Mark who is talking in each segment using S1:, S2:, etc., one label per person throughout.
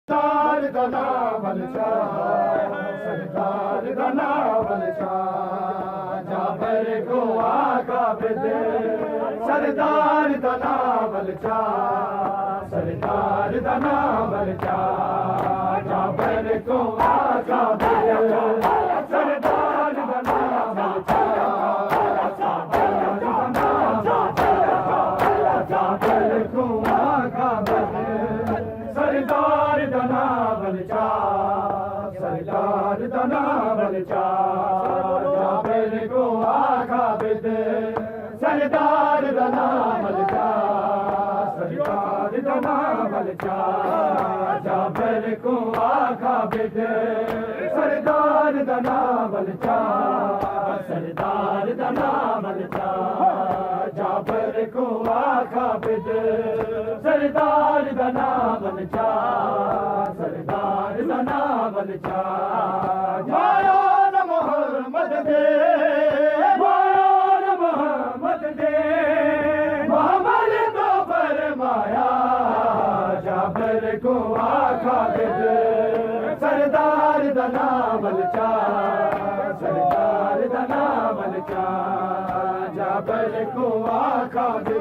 S1: सरदार दा नावल शाह, सरदार दा नावल शाह, जाबर को आका दे। सरदार दा नावल शाह, सरदार दा नावल शाह, जाबर को आका दे। सरदार दा नावल शाह, जाबर को आका दे। सरदार दा नावल शाह, सरदार दा नावल शाह, जाबर को आका दे। सरदार दा नावल शाह, सरदार दा नावल शाह, जाबर को आका दे। सरदार दा नावल शाह, सरदार दा नावल शाह, जाबर को आका दे। सरदार दा नावल शाह, सरदार दा नावल शाह, माया न मोहम्मद दे, माया न मोहम्मद दे। मोहम्मद तो फरमाया, जाबर को आका दे। सरदार दा नावल शाह, सरदार दा नावल शाह, जाबर को आका दे।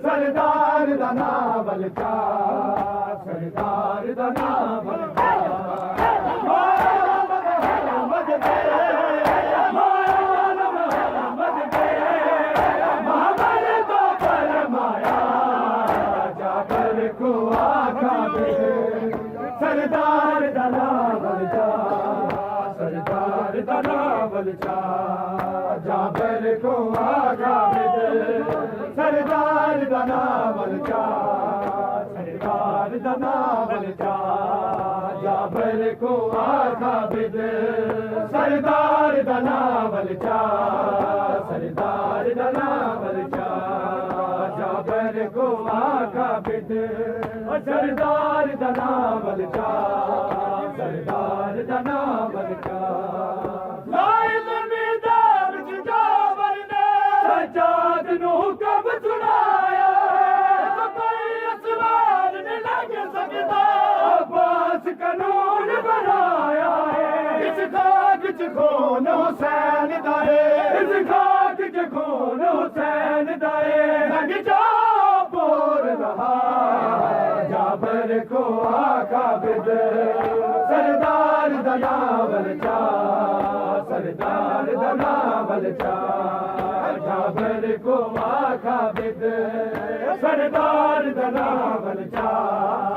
S1: सरदार दा नावल शाह, सरदार दा नावल शाह, माया मोहम्मद दे, माया मोहम्मद दे। मोहम्मद तो फरमाया, जाबर को आका दे। सरदार दा नावल शाह, सरदार दा नावल शाह, जाबर को आका दे। सरदार दा नावल शाह, सरदार दा नावल शाह, जाबर को आका दे। सरदार दा नावल शाह, सरदार दा नावल शाह, जाबर को आका दे। सरदार दा नावल शाह, सरदार दा नावल शाह, लाइल मैदान च जाबर ने सजाद नू कब सुनाया। कोई असवार ने लग सकता, अब्बास कानून बनाया है। इस खाक च खून हुसैन दा है, इस खाक च खून हुसैन दा है। लग जा बोर रहा, जाबर को आका दे। सरदार दा नावल शाह, सरदार दा नावल शाह, जाबर को आका दे। सरदार दा नावल शाह,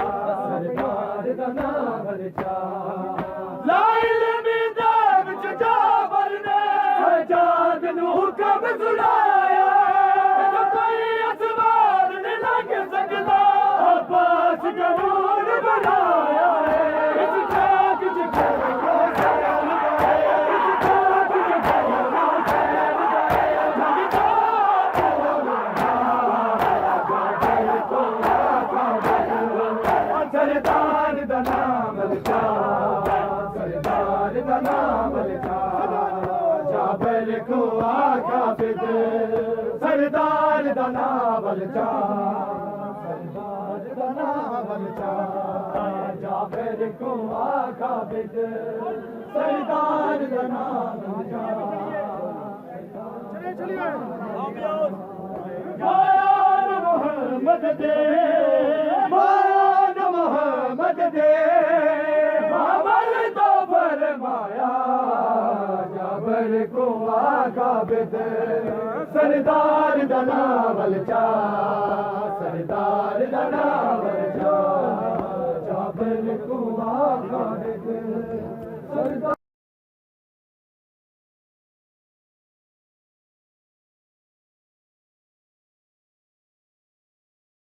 S1: सरदार दा नावल शाह, लाइल मैदान च जाबर ने सजाद नू कब सुनाया। कोई असवार ने लग सकता, अब्बास कानून बनाया है। इस खाक च खून हुसैन दा है, इस खाक च खून हुसैन दा है। लग जा बोल रहा, जाबर को आका दे। सरदार दा नावल शाह, सरदार दा नावल शाह, जाबर को आका दे। सरदार दा नावल शाह, सरदार दा नावल शाह, जाबर को आका दे। सरदार दा नावल माया मोहम्मद दे, माया मोहम्मद दे। मोहम्मद तो फरमाया, जाबर को आका दे। सरदार दा नावल शाह,